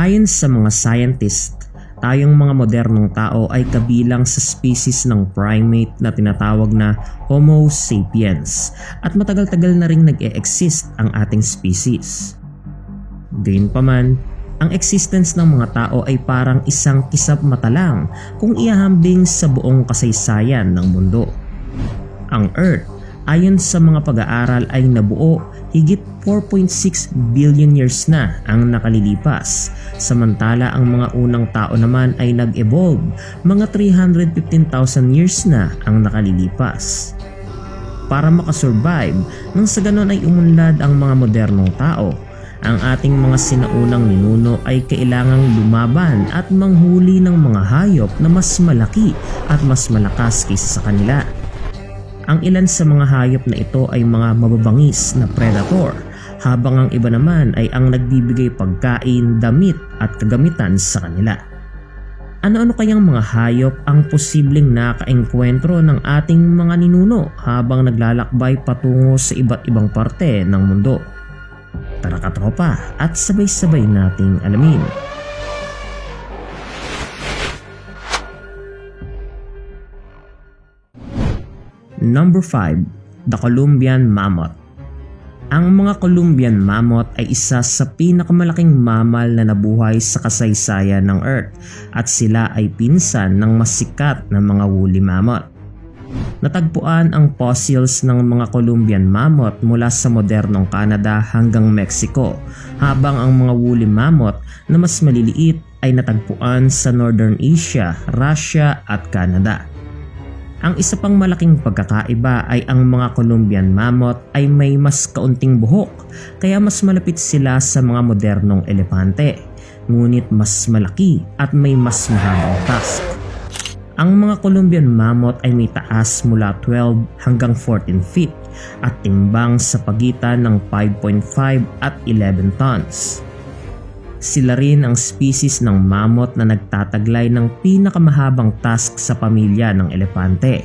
Ayon sa mga scientist, tayong mga modernong tao ay kabilang sa species ng primate na tinatawag na Homo sapiens at matagal-tagal na ring nag-e-exist ang ating species. Gayunpaman, ang existence ng mga tao ay parang isang kisap mata lang kung iahambing sa buong kasaysayan ng mundo. Ang Earth, ayon sa mga pag-aaral, ay nabuo higit 4.6 billion years na ang nakalilipas, samantala ang mga unang tao naman ay nag-evolve mga 315,000 years na ang nakalilipas. Para makasurvive, nang sa ganon ay umunlad ang mga modernong tao, ang ating mga sinaunang ninuno ay kailangang lumaban at manghuli ng mga hayop na mas malaki at mas malakas kaysa sa kanila. Ang ilan sa mga hayop na ito ay mga mababangis na predator, habang ang iba naman ay ang nagbibigay pagkain, damit at kagamitan sa kanila. Ano-ano kayang mga hayop ang posibleng nakaengkwentro ng ating mga ninuno habang naglalakbay patungo sa iba't ibang parte ng mundo? Tara katropa at sabay-sabay nating alamin. Number 5. The Columbian Mammoth. Ang mga Columbian Mammoth ay isa sa pinakamalaking mammal na nabuhay sa kasaysayan ng Earth at sila ay pinsan ng masikat na mga woolly mammoth. Natagpuan ang fossils ng mga Columbian Mammoth mula sa modernong Canada hanggang Mexico, habang ang mga woolly mammoth na mas maliliit ay natagpuan sa Northern Asia, Russia at Canada. Ang isa pang malaking pagkakaiba ay ang mga Columbian Mammoth ay may mas kaunting buhok, kaya mas malapit sila sa mga modernong elepante, ngunit mas malaki at may mas mahabang tusk. Ang mga Columbian Mammoth ay may taas mula 12 hanggang 14 feet at timbang sa pagitan ng 5.5 at 11 tons. Sila rin ang species ng mammoth na nagtataglay ng pinakamahabang tusk sa pamilya ng elepante.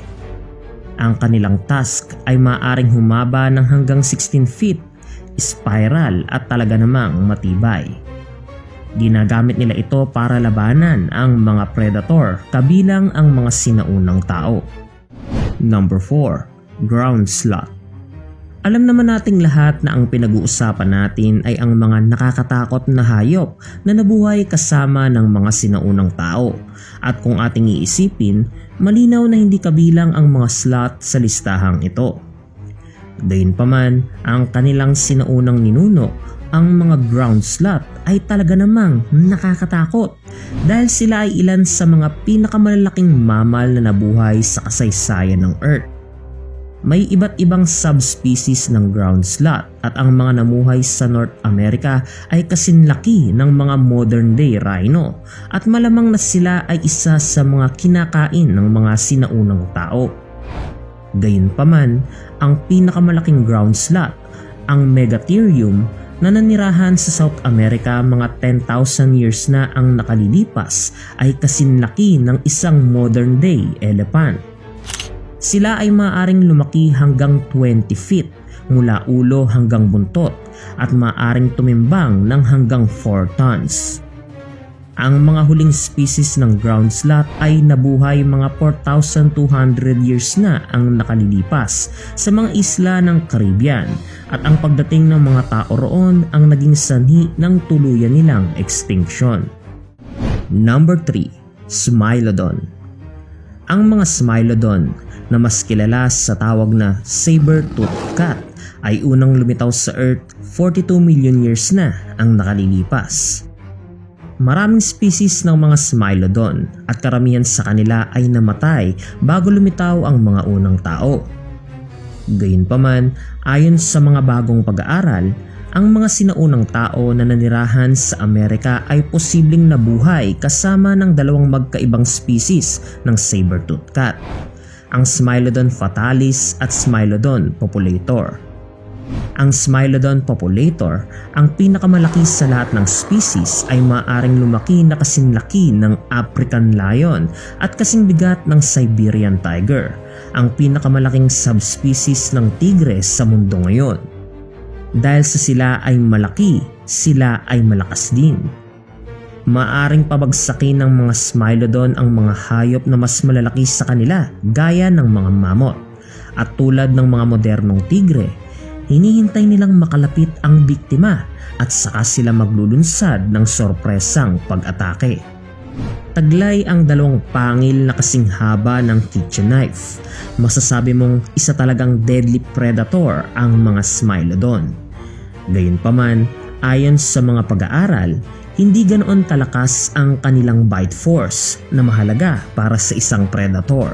Ang kanilang tusk ay maaaring humaba ng hanggang 16 feet, spiral at talaga namang matibay. Ginagamit nila ito para labanan ang mga predator, kabilang ang mga sinaunang tao. Number 4. Ground Sloth. Alam naman nating lahat na ang pinag-uusapan natin ay ang mga nakakatakot na hayop na nabuhay kasama ng mga sinaunang tao. At kung ating iisipin, malinaw na hindi kabilang ang mga sloth sa listahang ito. Gayunpaman, ang kanilang sinaunang ninuno, ang mga ground sloth, ay talaga namang nakakatakot dahil sila ay ilan sa mga pinakamalalaking mammal na nabuhay sa kasaysayan ng Earth. May iba't ibang subspecies ng ground sloth at ang mga namuhay sa North America ay kasinlaki ng mga modern day rhino at malamang na sila ay isa sa mga kinakain ng mga sinaunang tao. Gayunpaman, ang pinakamalaking ground sloth, ang Megatherium, na nanirahan sa South America mga 10,000 years na ang nakalilipas, ay kasinlaki ng isang modern day elephant. Sila ay maaaring lumaki hanggang 20 feet mula ulo hanggang buntot at maaaring tumimbang ng hanggang 4 tons. Ang mga huling species ng ground sloth ay nabuhay mga 4,200 years na ang nakalilipas sa mga isla ng Caribbean at ang pagdating ng mga tao roon ang naging sanhi ng tuluyan nilang extinction. Number 3. Smilodon. Ang mga Smilodon, na mas kilala sa tawag na saber-toothed cat, ay unang lumitaw sa Earth 42 million years na ang nakalilipas. Maraming species ng mga Smilodon at karamihan sa kanila ay namatay bago lumitaw ang mga unang tao. Gayunpaman, ayon sa mga bagong pag-aaral, ang mga sinaunang tao na nanirahan sa Amerika ay posibleng nabuhay kasama ng dalawang magkaibang species ng saber-toothed cat, ang Smilodon fatalis at Smilodon populator. Ang Smilodon populator, ang pinakamalaki sa lahat ng species, ay maaaring lumaki na kasinlaki ng African lion at kasing bigat ng Siberian tiger, ang pinakamalaking subspecies ng tigre sa mundo ngayon. Dahil sa sila ay malaki, sila ay malakas din. Maaring pabagsakin ng mga Smilodon ang mga hayop na mas malalaki sa kanila gaya ng mga mammoth. At tulad ng mga modernong tigre, hinihintay nilang makalapit ang biktima at saka sila maglulunsad ng sorpresang pag-atake. Taglay ang dalawang pangil na kasing haba ng kitchen knife. Masasabi mong isa talagang deadly predator ang mga Smilodon. Gayunpaman, ayon sa mga pag-aaral, hindi ganoon kalakas ang kanilang bite force na mahalaga para sa isang predator.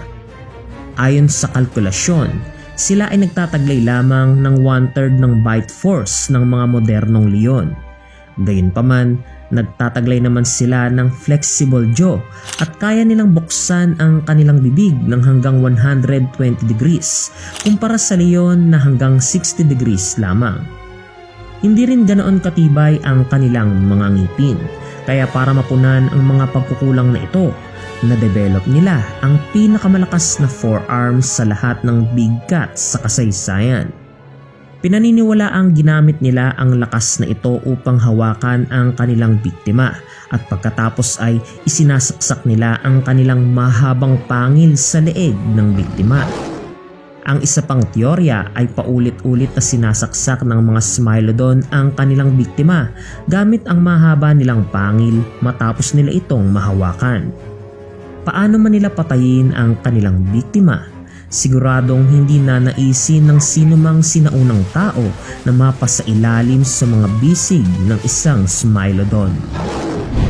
Ayon sa kalkulasyon, sila ay nagtataglay lamang ng 1/3 ng bite force ng mga modernong leon. Gayunpaman, nagtataglay naman sila ng flexible jaw at kaya nilang buksan ang kanilang bibig ng hanggang 120 degrees kumpara sa leon na hanggang 60 degrees lamang. Hindi rin ganoon katibay ang kanilang mga ngipin, kaya para mapunan ang mga pagkukulang na ito, na-develop nila ang pinakamalakas na forearms sa lahat ng big cats sa kasaysayan. Pinaniniwala ang ginamit nila ang lakas na ito upang hawakan ang kanilang biktima at pagkatapos ay isinasaksak nila ang kanilang mahabang pangil sa leeg ng biktima. Ang isa pang teorya ay paulit-ulit na sinasaksak ng mga Smilodon ang kanilang biktima gamit ang mahaba nilang pangil matapos nila itong mahawakan. Paano man nila patayin ang kanilang biktima? Siguradong hindi nanaisin ng sinumang sinaunang tao na mapasailalim sa mga bisig ng isang Smilodon.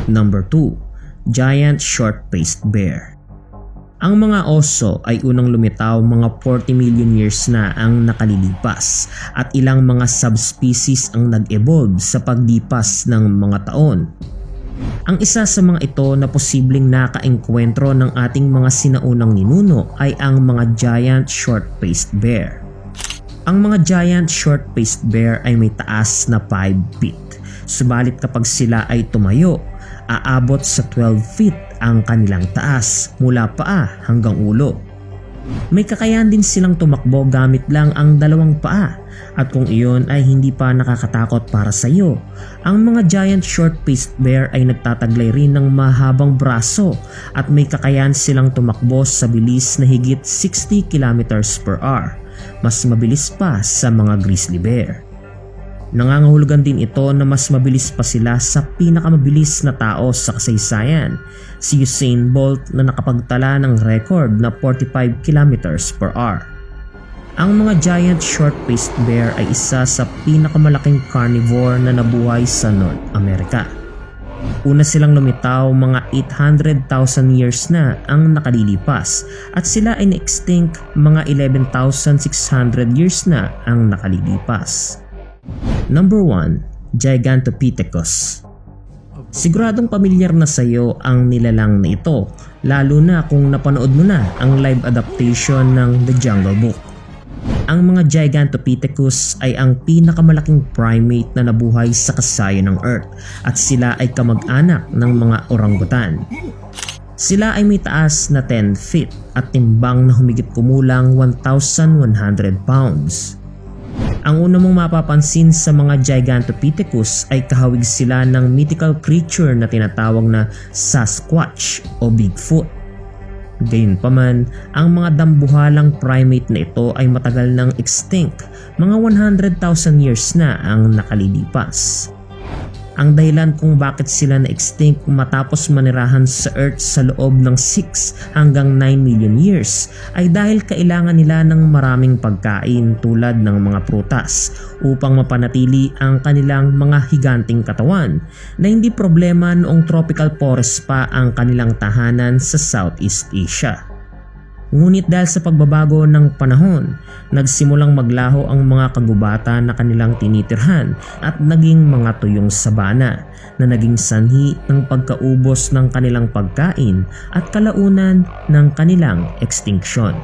Number 2. Giant Short-Faced Bear. Ang mga oso ay unang lumitaw mga 40 million years na ang nakalilipas at ilang mga subspecies ang nag-evolve sa paglipas ng mga taon. Ang isa sa mga ito na posibleng nakaengkwentro ng ating mga sinaunang ninuno ay ang mga giant short-faced bear. Ang mga giant short-faced bear ay may taas na 5 feet. Subalit kapag sila ay tumayo, aabot sa 12 feet ang kanilang taas mula paa hanggang ulo. May kakayahan din silang tumakbo gamit lang ang dalawang paa at kung iyon ay hindi pa nakakatakot para sa iyo, ang mga giant short-faced bear ay nagtataglay rin ng mahabang braso at may kakayahan silang tumakbo sa bilis na higit 60 km/h, mas mabilis pa sa mga grizzly bear. Nangangahulugan din ito na mas mabilis pa sila sa pinakamabilis na tao sa kasaysayan, si Usain Bolt na nakapagtala ng record na 45 km/h. Ang mga giant short-faced bear ay isa sa pinakamalaking carnivore na nabuhay sa North America. Una silang lumitaw mga 800,000 years na ang nakalilipas at sila ay na-extinct mga 11,600 years na ang nakalilipas. Number 1. Gigantopithecus. Siguradong pamilyar na sa iyo ang nilalang na ito, lalo na kung napanood mo na ang live adaptation ng The Jungle Book. Ang mga Gigantopithecus ay ang pinakamalaking primate na nabuhay sa kasayan ng Earth at sila ay kamag-anak ng mga orangutan. Sila ay may taas na 10 feet at timbang na humigit kumulang 1,100 pounds. Ang una mong mapapansin sa mga Gigantopithecus ay kahawig sila ng mythical creature na tinatawag na Sasquatch o Bigfoot. Gayunpaman, ang mga dambuhalang primate na ito ay matagal nang extinct, mga 100,000 years na ang nakalilipas. Ang dahilan kung bakit sila na-extinct matapos manirahan sa Earth sa loob ng 6 hanggang 9 million years ay dahil kailangan nila ng maraming pagkain tulad ng mga prutas upang mapanatili ang kanilang mga higanting katawan na hindi problema noong tropical forest pa ang kanilang tahanan sa Southeast Asia. Ngunit dahil sa pagbabago ng panahon, nagsimulang maglaho ang mga kagubatan na kanilang tinitirhan at naging mga tuyong sabana na naging sanhi ng pagkaubos ng kanilang pagkain at kalaunan ng kanilang extinction.